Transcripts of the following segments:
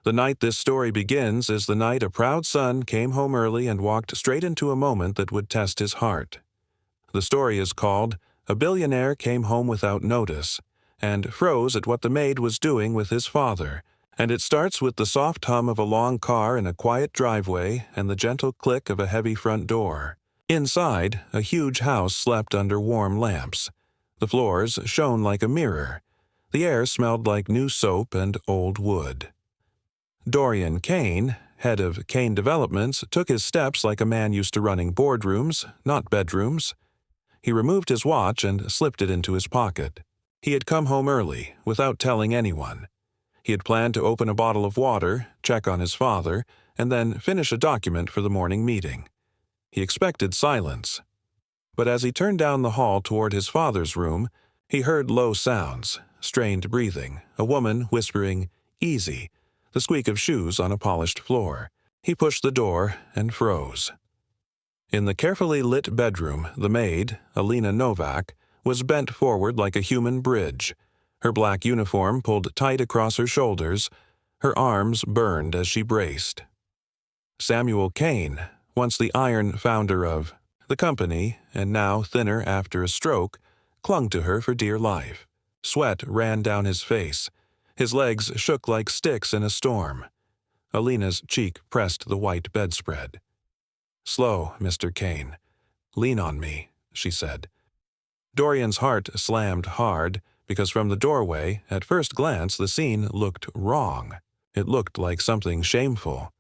The night this story begins is the night a proud son came home early and walked straight into a moment that would test his heart. The story is called A Billionaire Came Home Without Notice, and froze at what the maid was doing with his father, and it starts with the soft hum of a long car in a quiet driveway and the gentle click of a heavy front door. Inside, a huge house slept under warm lamps. The floors shone like a mirror. The air smelled like new soap and old wood. Dorian Kane, head of Kane Developments, took his steps like a man used to running boardrooms, not bedrooms. He removed his watch and slipped it into his pocket. He had come home early, without telling anyone. He had planned to open a bottle of water, check on his father, and then finish a document for the morning meeting. He expected silence. But as he turned down the hall toward his father's room, he heard low sounds, strained breathing, a woman whispering, "Easy," the squeak of shoes on a polished floor. He pushed the door and froze. In the carefully lit bedroom, the maid, Alina Novak, was bent forward like a human bridge. Her black uniform pulled tight across her shoulders. Her arms burned as she braced. Samuel Kane, once the iron founder of the company, and now thinner after a stroke, clung to her for dear life. Sweat ran down his face. His legs shook like sticks in a storm. Alina's cheek pressed the white bedspread. "Slow, Mr. Kane. Lean on me," she said. Dorian's heart slammed hard, because from the doorway, at first glance, the scene looked wrong. It looked like something shameful.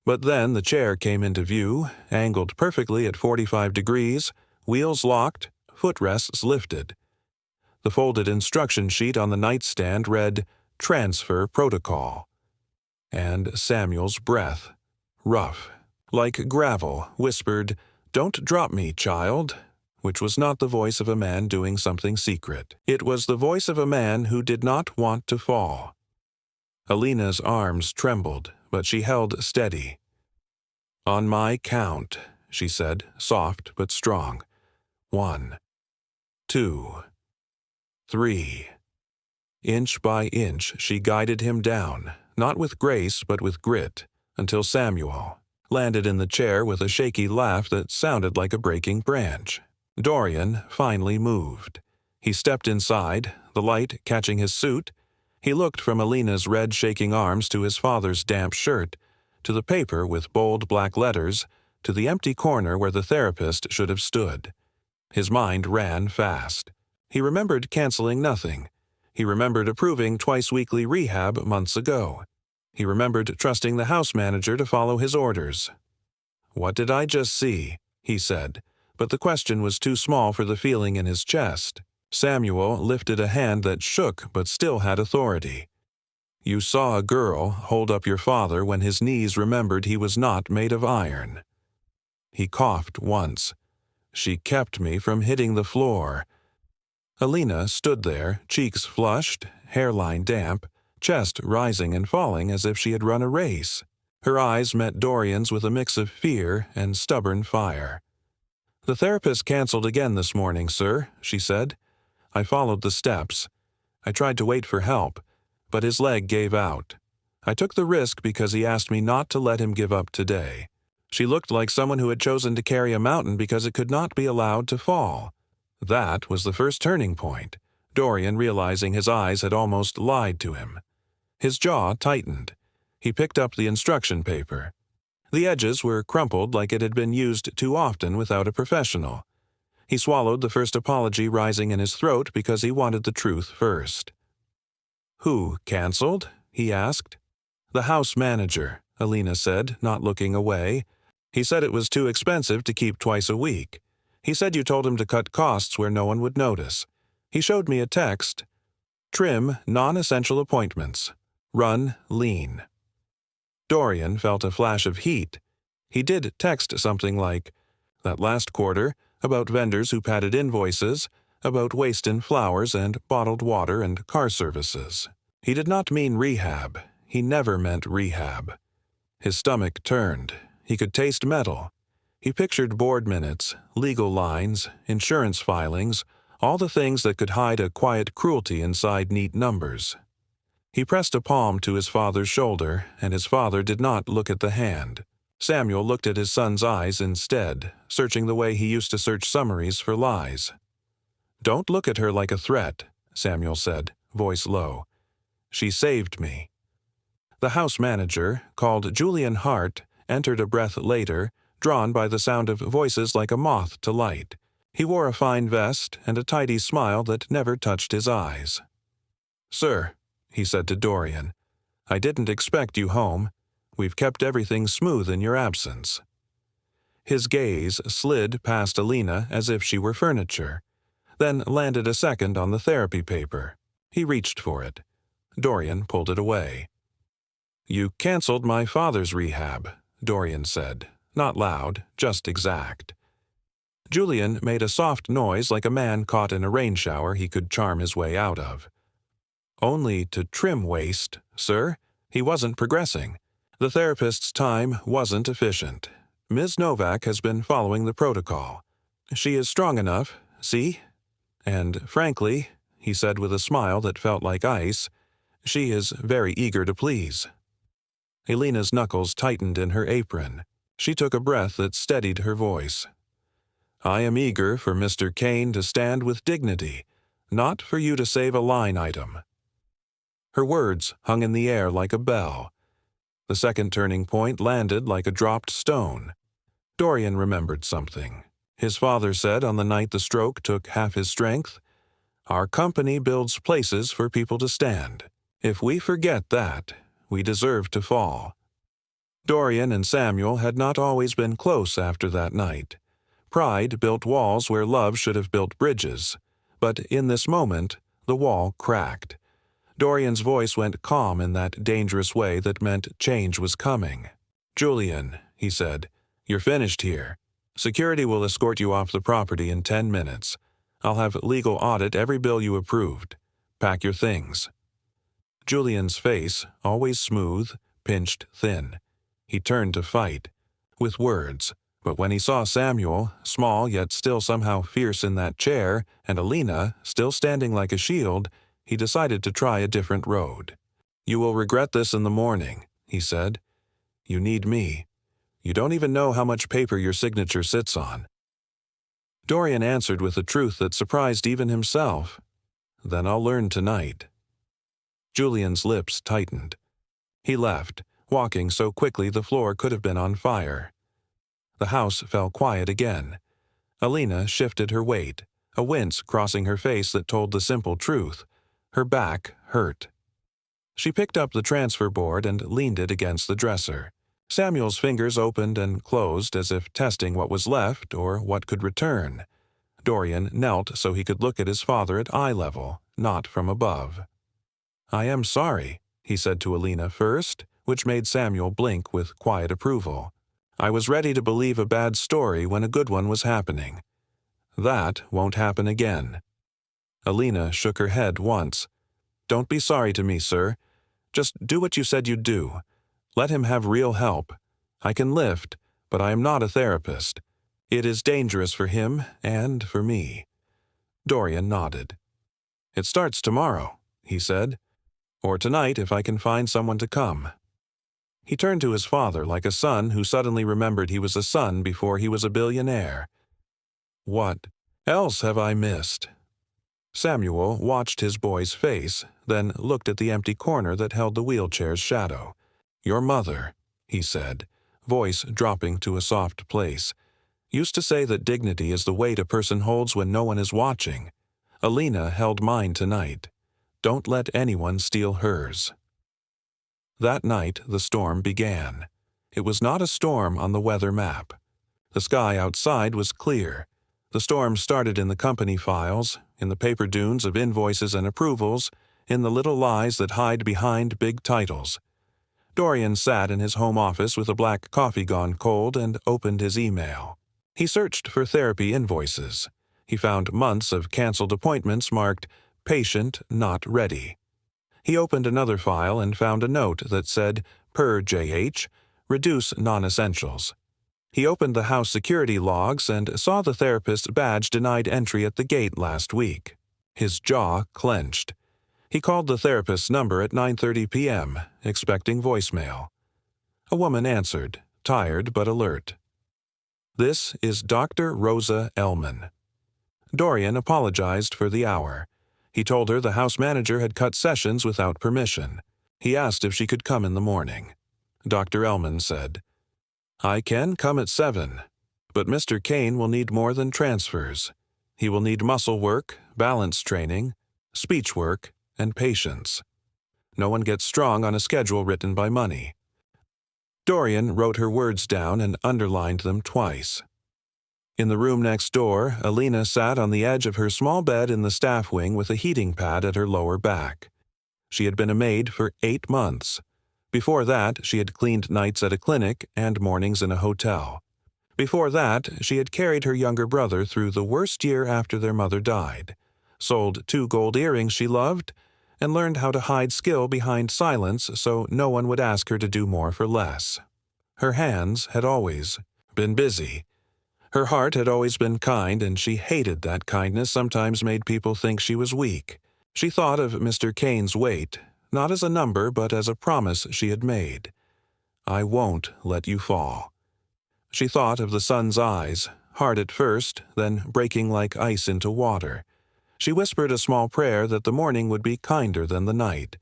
But then the chair came into view, angled perfectly at 45 degrees, wheels locked, footrests lifted. The folded instruction sheet on the nightstand read, "Transfer Protocol." And Samuel's breath, rough, like gravel, whispered, "Don't drop me, child," which was not the voice of a man doing something secret. It was the voice of a man who did not want to fall. Alina's arms trembled, but she held steady. "On my count," she said, soft but strong. 1, 2, 3. Inch by inch she guided him down, not with grace but with grit, until Samuel landed in the chair with a shaky laugh that sounded like a breaking branch. Dorian finally moved. He stepped inside, the light catching his suit. He looked from Alina's red shaking arms to his father's damp shirt, to the paper with bold black letters, to the empty corner where the therapist should have stood. His mind ran fast. He remembered canceling nothing. He remembered approving twice-weekly rehab months ago. He remembered trusting the house manager to follow his orders. "What did I just see?" he said, but the question was too small for the feeling in his chest. Samuel lifted a hand that shook but still had authority. "You saw a girl hold up your father when his knees remembered he was not made of iron." He coughed once. "She kept me from hitting the floor." Alina stood there, cheeks flushed, hairline damp, chest rising and falling as if she had run a race. Her eyes met Dorian's with a mix of fear and stubborn fire. "The therapist canceled again this morning, sir," she said. "I followed the steps. I tried to wait for help, but his leg gave out. I took the risk because he asked me not to let him give up today." She looked like someone who had chosen to carry a mountain because it could not be allowed to fall. That was the first turning point, Dorian realizing his eyes had almost lied to him. His jaw tightened. He picked up the instruction paper. The edges were crumpled like it had been used too often without a professional. He swallowed the first apology rising in his throat because he wanted the truth first. "Who canceled?" he asked. "The house manager," Alina said, not looking away. "He said it was too expensive to keep twice a week. He said you told him to cut costs where no one would notice. He showed me a text. Trim non-essential appointments. Run lean." Dorian felt a flash of heat. He did text something like, "That last quarter, about vendors who padded invoices, about waste in flowers and bottled water and car services." He did not mean rehab. He never meant rehab. His stomach turned. He could taste metal. He pictured board minutes, legal lines, insurance filings, all the things that could hide a quiet cruelty inside neat numbers. He pressed a palm to his father's shoulder, and his father did not look at the hand. Samuel looked at his son's eyes instead, searching the way he used to search summaries for lies. "Don't look at her like a threat," Samuel said, voice low. "She saved me." The house manager, called Julian Hart, entered a breath later, drawn by the sound of voices like a moth to light. He wore a fine vest and a tidy smile that never touched his eyes. "Sir," he said to Dorian, "I didn't expect you home. We've kept everything smooth in your absence." His gaze slid past Alina as if she were furniture, then landed a second on the therapy paper. He reached for it. Dorian pulled it away. "You canceled my father's rehab," Dorian said, not loud, just exact. Julian made a soft noise like a man caught in a rain shower he could charm his way out of. "Only to trim waste, sir. He wasn't progressing. The therapist's time wasn't efficient. Ms. Novak has been following the protocol. She is strong enough, see? And frankly," he said with a smile that felt like ice, "she is very eager to please." Alina's knuckles tightened in her apron. She took a breath that steadied her voice. "I am eager for Mr. Kane to stand with dignity, not for you to save a line item." Her words hung in the air like a bell. The second turning point landed like a dropped stone. Dorian remembered something. His father said on the night the stroke took half his strength, "Our company builds places for people to stand. If we forget that, we deserve to fall." Dorian and Samuel had not always been close after that night. Pride built walls where love should have built bridges. But in this moment, the wall cracked. Dorian's voice went calm in that dangerous way that meant change was coming. "Julian," he said, "you're finished here. Security will escort you off the property in 10 minutes. I'll have legal audit every bill you approved. Pack your things." Julian's face, always smooth, pinched thin. He turned to fight, with words, but when he saw Samuel, small yet still somehow fierce in that chair, and Alina, still standing like a shield, he decided to try a different road. "You will regret this in the morning," he said. "You need me. You don't even know how much paper your signature sits on." Dorian answered with a truth that surprised even himself. "Then I'll learn tonight." Julian's lips tightened. He left, walking so quickly the floor could have been on fire. The house fell quiet again. Alina shifted her weight, a wince crossing her face that told the simple truth. Her back hurt. She picked up the transfer board and leaned it against the dresser. Samuel's fingers opened and closed as if testing what was left or what could return. Dorian knelt so he could look at his father at eye level, not from above. "I am sorry," he said to Alina first, which made Samuel blink with quiet approval. "I was ready to believe a bad story when a good one was happening. That won't happen again." Alina shook her head once. "Don't be sorry to me, sir. Just do what you said you'd do. Let him have real help. I can lift, but I am not a therapist. It is dangerous for him and for me." Dorian nodded. "It starts tomorrow," he said. "Or tonight if I can find someone to come." He turned to his father like a son who suddenly remembered he was a son before he was a billionaire. "What else have I missed?" Samuel watched his boy's face, then looked at the empty corner that held the wheelchair's shadow. "Your mother," he said, voice dropping to a soft place, "used to say that dignity is the weight a person holds when no one is watching. Alina held mine tonight. Don't let anyone steal hers." That night the storm began. It was not a storm on the weather map. The sky outside was clear. The storm started in the company files, in the paper dunes of invoices and approvals, in the little lies that hide behind big titles. Dorian sat in his home office with a black coffee gone cold and opened his email. He searched for therapy invoices. He found months of canceled appointments marked "Patient Not Ready." He opened another file and found a note that said, "Per JH, reduce non-essentials." He opened the house security logs and saw the therapist's badge denied entry at the gate last week. His jaw clenched. He called the therapist's number at 9:30 p.m., expecting voicemail. A woman answered, tired but alert. "This is Dr. Rosa Ellman." Dorian apologized for the hour. He told her the house manager had cut sessions without permission. He asked if she could come in the morning. Dr. Ellman said, "I can come at 7, but Mr. Kane will need more than transfers. He will need muscle work, balance training, speech work, and patience. No one gets strong on a schedule written by money." Dorian wrote her words down and underlined them twice. In the room next door, Alina sat on the edge of her small bed in the staff wing with a heating pad at her lower back. She had been a maid for 8 months. Before that, she had cleaned nights at a clinic and mornings in a hotel. Before that, she had carried her younger brother through the worst year after their mother died, sold 2 gold earrings she loved, and learned how to hide skill behind silence so no one would ask her to do more for less. Her hands had always been busy. Her heart had always been kind, and she hated that kindness sometimes made people think she was weak. She thought of Mr. Kane's weight, not as a number but as a promise she had made. "I won't let you fall." She thought of the sun's eyes, hard at first, then breaking like ice into water. She whispered a small prayer that the morning would be kinder than the night.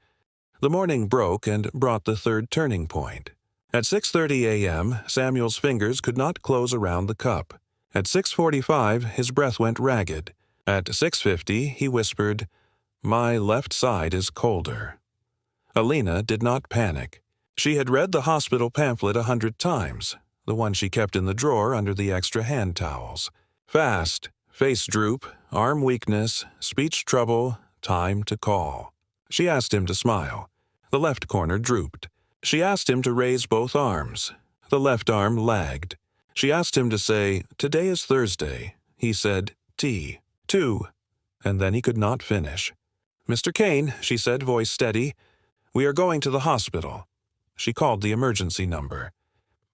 The morning broke and brought the third turning point. At 6:30 a.m., Samuel's fingers could not close around the cup. At 6:45, his breath went ragged. At 6:50, he whispered, "My left side is colder." Alina did not panic. She had read the hospital pamphlet 100 times, the one she kept in the drawer under the extra hand towels. Fast, face droop, arm weakness, speech trouble, time to call. She asked him to smile. The left corner drooped. She asked him to raise both arms. The left arm lagged. She asked him to say, "Today is Thursday." He said, "T, 2," and then he could not finish. "Mr. Kane," she said, voice steady, "we are going to the hospital." She called the emergency number.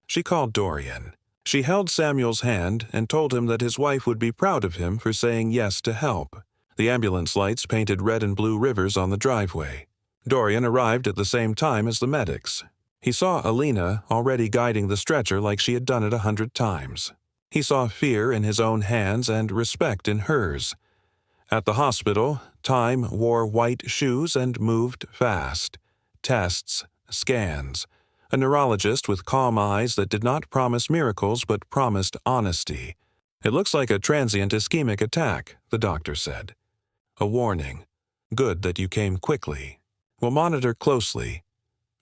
She called Dorian. She held Samuel's hand and told him that his wife would be proud of him for saying yes to help. The ambulance lights painted red and blue rivers on the driveway. Dorian arrived at the same time as the medics. He saw Alina already guiding the stretcher like she had done it 100 times. He saw fear in his own hands and respect in hers. At the hospital, Time wore white shoes and moved fast. Tests, scans. A neurologist with calm eyes that did not promise miracles but promised honesty. "It looks like a transient ischemic attack," the doctor said. "A warning. Good that you came quickly. We'll monitor closely."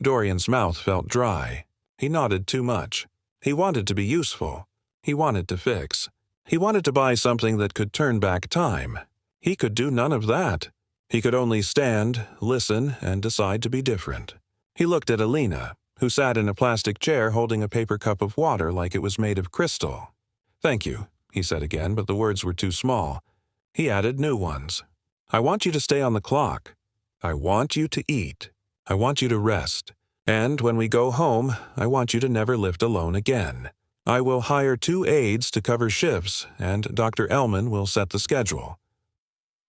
Dorian's mouth felt dry. He nodded too much. He wanted to be useful. He wanted to fix. He wanted to buy something that could turn back time. He could do none of that. He could only stand, listen, and decide to be different. He looked at Alina, who sat in a plastic chair holding a paper cup of water like it was made of crystal. "Thank you," he said again, but the words were too small. He added new ones. "I want you to stay on the clock. I want you to eat. I want you to rest. And when we go home, I want you to never lift alone again. I will hire 2 aides to cover shifts, and Dr. Ellman will set the schedule."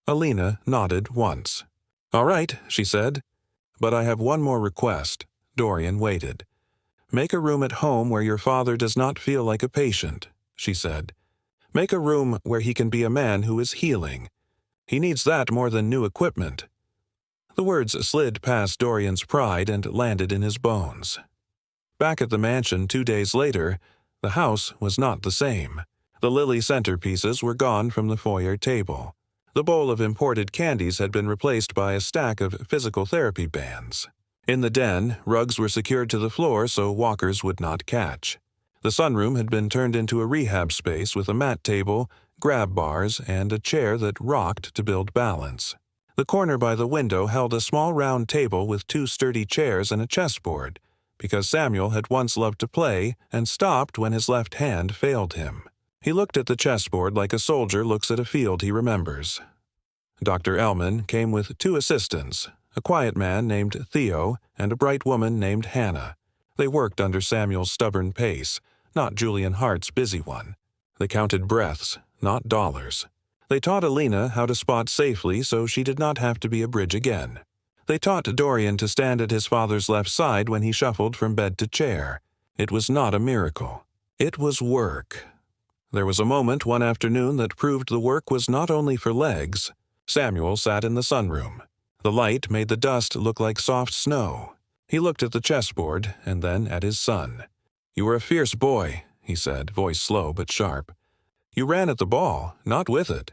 Alina nodded once. "All right," she said. "But I have one more request." Dorian waited. "Make a room at home where your father does not feel like a patient," she said. "Make a room where he can be a man who is healing. He needs that more than new equipment." The words slid past Dorian's pride and landed in his bones. Back at the mansion 2 days later, the house was not the same. The lily centerpieces were gone from the foyer table. The bowl of imported candies had been replaced by a stack of physical therapy bands. In the den, rugs were secured to the floor so walkers would not catch. The sunroom had been turned into a rehab space with a mat table, grab bars, and a chair that rocked to build balance. The corner by the window held a small round table with 2 sturdy chairs and a chessboard, because Samuel had once loved to play and stopped when his left hand failed him. He looked at the chessboard like a soldier looks at a field he remembers. Dr. Ellman came with 2 assistants, a quiet man named Theo and a bright woman named Hannah. They worked under Samuel's stubborn pace, not Julian Hart's busy one. They counted breaths, not dollars. They taught Alina how to spot safely so she did not have to be a bridge again. They taught Dorian to stand at his father's left side when he shuffled from bed to chair. It was not a miracle. It was work. There was a moment one afternoon that proved the work was not only for legs. Samuel sat in the sunroom. The light made the dust look like soft snow. He looked at the chessboard and then at his son. "You were a fierce boy," he said, voice slow but sharp. "You ran at the ball, not with it.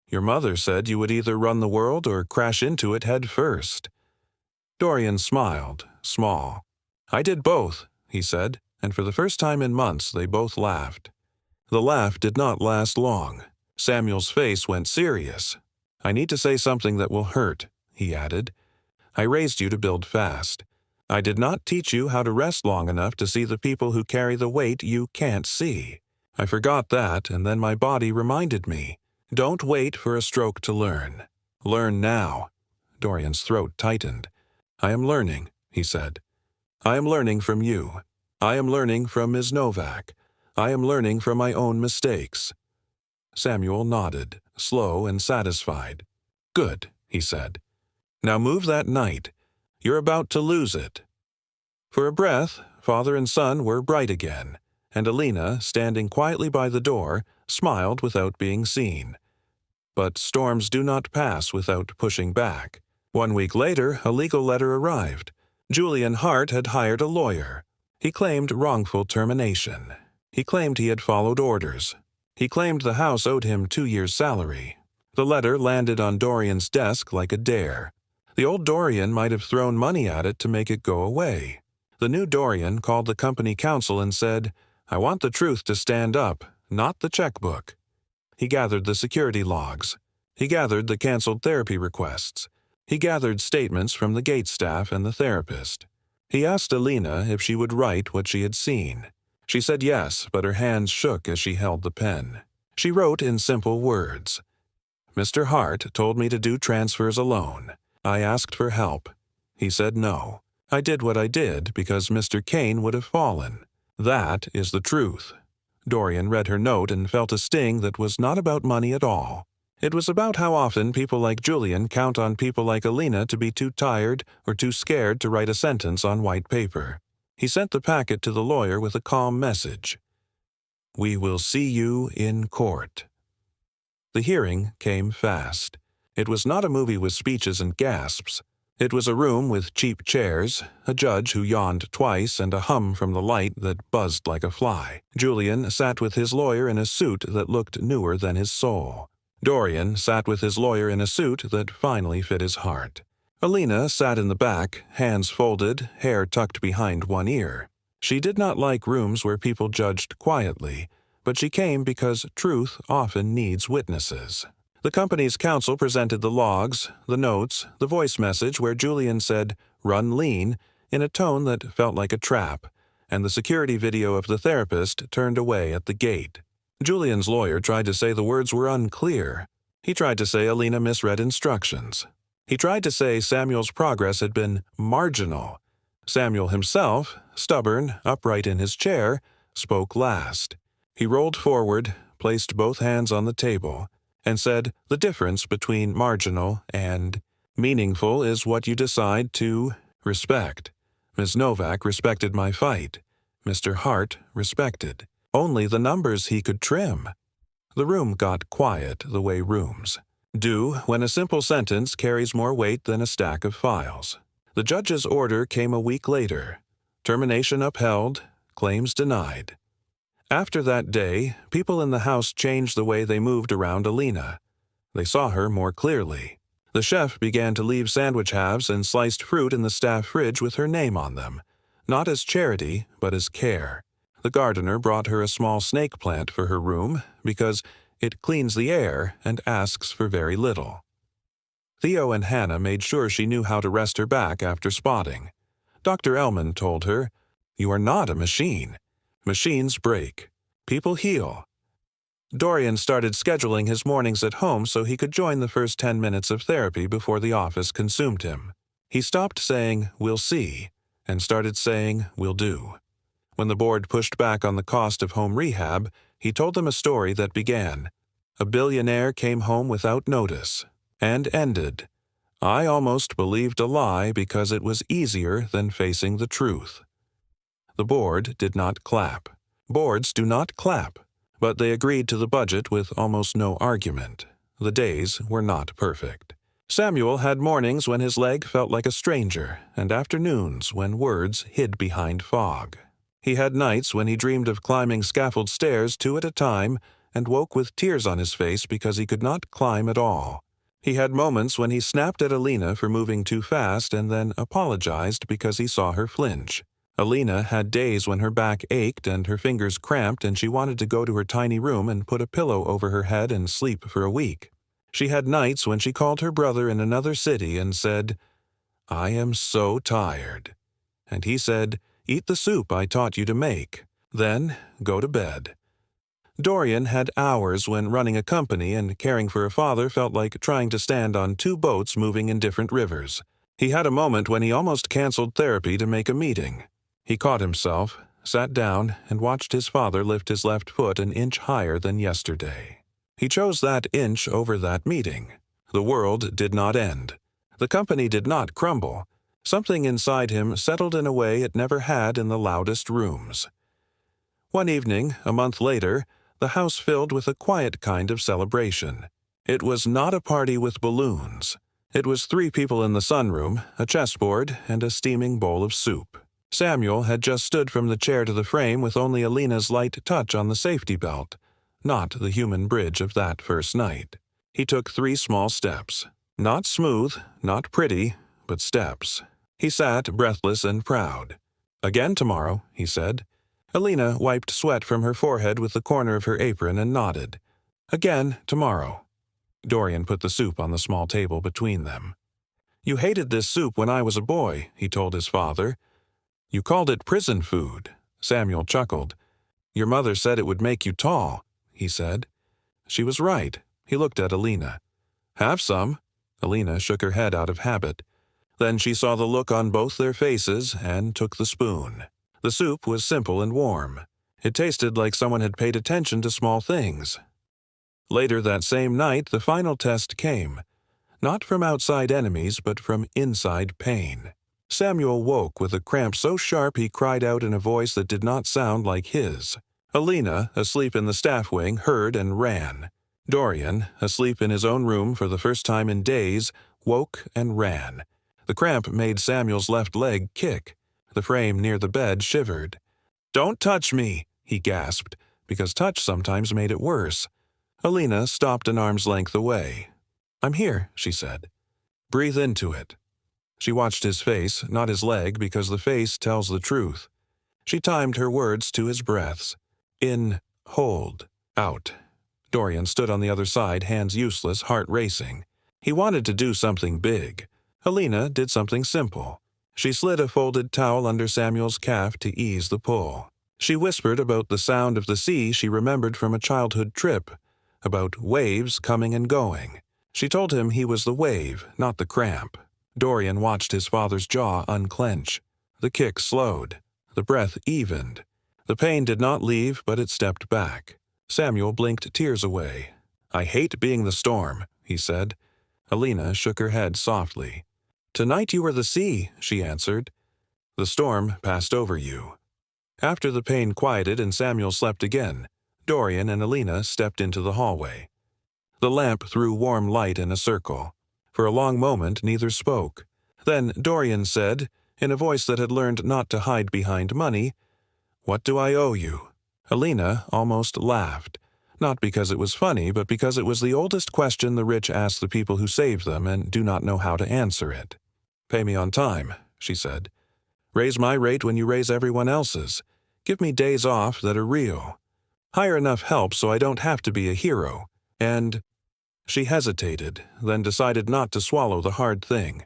Your mother said you would either run the world or crash into it head first." Dorian smiled, small. "I did both," he said, and for the first time in months they both laughed. The laugh did not last long. Samuel's face went serious. "I need to say something that will hurt," he added. "I raised you to build fast. I did not teach you how to rest long enough to see the people who carry the weight you can't see. I forgot that, and then my body reminded me. Don't wait for a stroke to learn. Learn now." Dorian's throat tightened. "I am learning," he said. "I am learning from you. I am learning from Ms. Novak. I am learning from my own mistakes." Samuel nodded, slow and satisfied. "Good," he said. "Now move that knight. You're about to lose it." For a breath, father and son were bright again, and Alina, standing quietly by the door, smiled without being seen. But storms do not pass without pushing back. 1 week later, a legal letter arrived. Julian Hart had hired a lawyer. He claimed wrongful termination. He claimed he had followed orders. He claimed the house owed him 2 years' salary. The letter landed on Dorian's desk like a dare. The old Dorian might have thrown money at it to make it go away. The new Dorian called the company counsel and said, "I want the truth to stand up, not the checkbook." He gathered the security logs. He gathered the canceled therapy requests. He gathered statements from the gate staff and the therapist. He asked Alina if she would write what she had seen. She said yes, but her hands shook as she held the pen. She wrote in simple words. "Mr. Hart told me to do transfers alone. I asked for help. He said no. I did what I did because Mr. Kane would have fallen. That is the truth." Dorian read her note and felt a sting that was not about money at all. It was about how often people like Julian count on people like Alina to be too tired or too scared to write a sentence on white paper. He sent the packet to the lawyer with a calm message. "We will see you in court." The hearing came fast. It was not a movie with speeches and gasps. It was a room with cheap chairs, a judge who yawned twice, and a hum from the light that buzzed like a fly. Julian sat with his lawyer in a suit that looked newer than his soul. Dorian sat with his lawyer in a suit that finally fit his heart. Alina sat in the back, hands folded, hair tucked behind one ear. She did not like rooms where people judged quietly, but she came because truth often needs witnesses. The company's counsel presented the logs, the notes, the voice message where Julian said, "Run lean," in a tone that felt like a trap, and the security video of the therapist turned away at the gate. Julian's lawyer tried to say the words were unclear. He tried to say Alina misread instructions. He tried to say Samuel's progress had been marginal. Samuel himself, stubborn, upright in his chair, spoke last. He rolled forward, placed both hands on the table, and said the difference between marginal and meaningful is what you decide to respect. Ms. Novak respected my fight. Mr. Hart respected. Only the numbers he could trim. The room got quiet the way rooms do when a simple sentence carries more weight than a stack of files. The judge's order came a week later. Termination upheld, claims denied. After that day, people in the house changed the way they moved around Alina. They saw her more clearly. The chef began to leave sandwich halves and sliced fruit in the staff fridge with her name on them, not as charity, but as care. The gardener brought her a small snake plant for her room because it cleans the air and asks for very little. Theo and Hannah made sure she knew how to rest her back after spotting. Dr. Ellman told her, "You are not a machine. Machines break. People heal." Dorian started scheduling his mornings at home so he could join the first 10 minutes of therapy before the office consumed him. He stopped saying, "We'll see," and started saying, "We'll do." When the board pushed back on the cost of home rehab, he told them a story that began, "A billionaire came home without notice," and ended, I almost believed a lie because it was easier than facing the truth." The board did not clap. Boards do not clap, but they agreed to the budget with almost no argument. The days were not perfect. Samuel had mornings when his leg felt like a stranger, and afternoons when words hid behind fog. He had nights when he dreamed of climbing scaffold stairs 2 at a time and woke with tears on his face because he could not climb at all. He had moments when he snapped at Alina for moving too fast and then apologized because he saw her flinch. Alina had days when her back ached and her fingers cramped and she wanted to go to her tiny room and put a pillow over her head and sleep for a week. She had nights when she called her brother in another city and said, "I am so tired." And he said, "Eat the soup I taught you to make. Then go to bed." Dorian had hours when running a company and caring for a father felt like trying to stand on 2 boats moving in different rivers. He had a moment when he almost canceled therapy to make a meeting. He caught himself, sat down, and watched his father lift his left foot an inch higher than yesterday. He chose that inch over that meeting. The world did not end. The company did not crumble. Something inside him settled in a way it never had in the loudest rooms. One evening, a month later, the house filled with a quiet kind of celebration. It was not a party with balloons. It was 3 people in the sunroom, a chessboard, and a steaming bowl of soup. Samuel had just stood from the chair to the frame with only Alina's light touch on the safety belt, not the human bridge of that first night. He took 3 small steps. Not smooth, not pretty, but steps. He sat breathless and proud. "Again tomorrow," he said. Alina wiped sweat from her forehead with the corner of her apron and nodded. "Again tomorrow." Dorian put the soup on the small table between them. "You hated this soup when I was a boy," he told his father. "You called it prison food." Samuel chuckled. "Your mother said it would make you tall," he said. She was right. He looked at Alina. "Have some." Alina shook her head out of habit. Then she saw the look on both their faces and took the spoon. The soup was simple and warm. It tasted like someone had paid attention to small things. Later that same night, the final test came. Not from outside enemies, but from inside pain. Samuel woke with a cramp so sharp he cried out in a voice that did not sound like his. Alina, asleep in the staff wing, heard and ran. Dorian, asleep in his own room for the first time in days, woke and ran. The cramp made Samuel's left leg kick. The frame near the bed shivered. "Don't touch me," he gasped, because touch sometimes made it worse. Alina stopped an arm's length away. "I'm here," she said. "Breathe into it." She watched his face, not his leg, because the face tells the truth. She timed her words to his breaths. In, hold, out. Dorian stood on the other side, hands useless, heart racing. He wanted to do something big. Alina did something simple. She slid a folded towel under Samuel's calf to ease the pull. She whispered about the sound of the sea she remembered from a childhood trip, about waves coming and going. She told him he was the wave, not the cramp. Dorian watched his father's jaw unclench. The kick slowed. The breath evened. The pain did not leave, but it stepped back. Samuel blinked tears away. "I hate being the storm," he said. Alina shook her head softly. "Tonight you were the sea," she answered. "The storm passed over you." After the pain quieted and Samuel slept again, Dorian and Alina stepped into the hallway. The lamp threw warm light in a circle. For a long moment neither spoke. Then Dorian said, in a voice that had learned not to hide behind money, "What do I owe you?" Alina almost laughed, not because it was funny, but because it was the oldest question the rich ask the people who save them and do not know how to answer it. "Pay me on time," she said. "Raise my rate when you raise everyone else's. Give me days off that are real. Hire enough help so I don't have to be a hero. And—" She hesitated, then decided not to swallow the hard thing.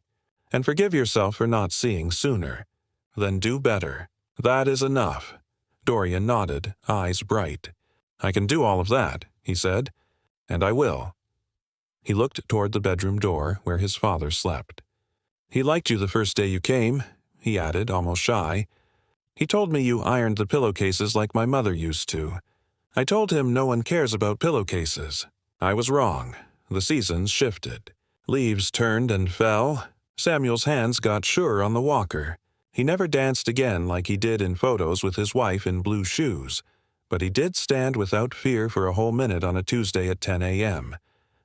"And forgive yourself for not seeing sooner. Then do better. That is enough." Dorian nodded, eyes bright. "I can do all of that," he said, "and I will." He looked toward the bedroom door where his father slept. "He liked you the first day you came," he added, almost shy. "He told me you ironed the pillowcases like my mother used to. I told him no one cares about pillowcases. I was wrong. The seasons shifted. Leaves turned and fell. Samuel's hands got sure on the walker. He never danced again like he did in photos with his wife in blue shoes, but he did stand without fear for a whole minute on a Tuesday at 10 a.m.,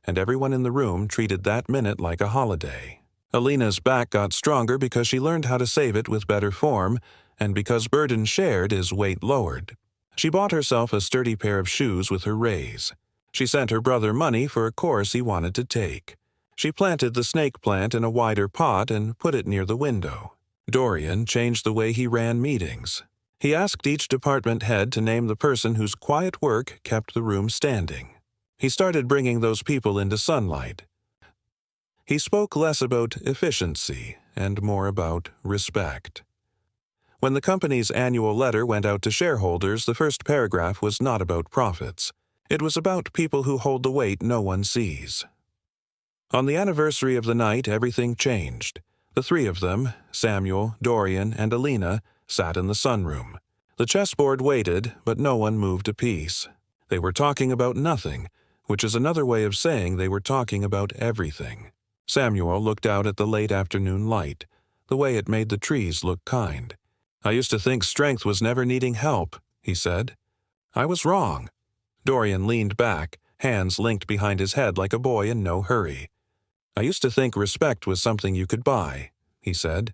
and everyone in the room treated that minute like a holiday. Alina's back got stronger because she learned how to save it with better form, and because burden shared is weight lowered. She bought herself a sturdy pair of shoes with her raise. She sent her brother money for a course he wanted to take. She planted the snake plant in a wider pot and put it near the window. Dorian changed the way he ran meetings. He asked each department head to name the person whose quiet work kept the room standing. He started bringing those people into sunlight. He spoke less about efficiency and more about respect. When the company's annual letter went out to shareholders, the first paragraph was not about profits. It was about people who hold the weight no one sees. On the anniversary of the night, everything changed. The three of them, Samuel, Dorian, and Alina, sat in the sunroom. The chessboard waited, but no one moved a piece. They were talking about nothing, which is another way of saying they were talking about everything. Samuel looked out at the late afternoon light, the way it made the trees look kind. "I used to think strength was never needing help," he said. "I was wrong." Dorian leaned back, hands linked behind his head like a boy in no hurry. "I used to think respect was something you could buy," he said.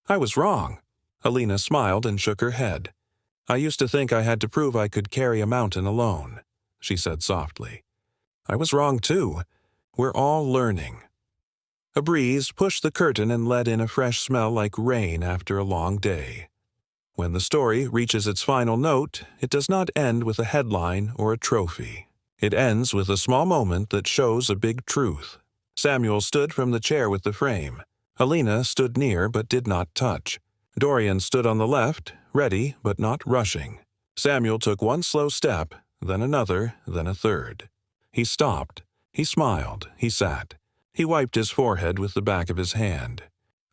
"I was wrong." Alina smiled and shook her head. "I used to think I had to prove I could carry a mountain alone," she said softly. "I was wrong too. We're all learning." A breeze pushed the curtain and let in a fresh smell like rain after a long day. When the story reaches its final note, it does not end with a headline or a trophy. It ends with a small moment that shows a big truth. Samuel stood from the chair with the frame. Alina stood near but did not touch. Dorian stood on the left, ready but not rushing. Samuel took one slow step, then another, then a third. He stopped. He smiled. He sat. He wiped his forehead with the back of his hand.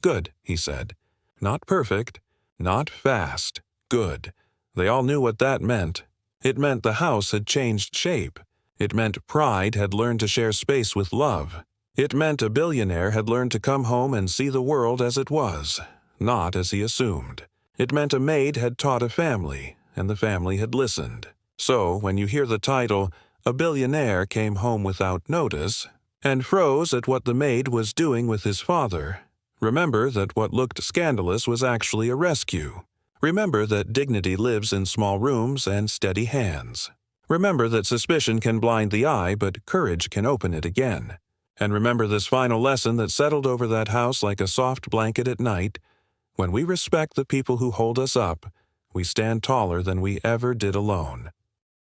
"Good," he said. "Not perfect. Not fast. Good." They all knew what that meant. It meant the house had changed shape. It meant pride had learned to share space with love. It meant a billionaire had learned to come home and see the world as it was, not as he assumed. It meant a maid had taught a family, and the family had listened. So, when you hear the title, "A Billionaire Came Home Without Notice," and froze at what the maid was doing with his father, remember that what looked scandalous was actually a rescue. Remember that dignity lives in small rooms and steady hands. Remember that suspicion can blind the eye, but courage can open it again. And remember this final lesson that settled over that house like a soft blanket at night. When we respect the people who hold us up, we stand taller than we ever did alone.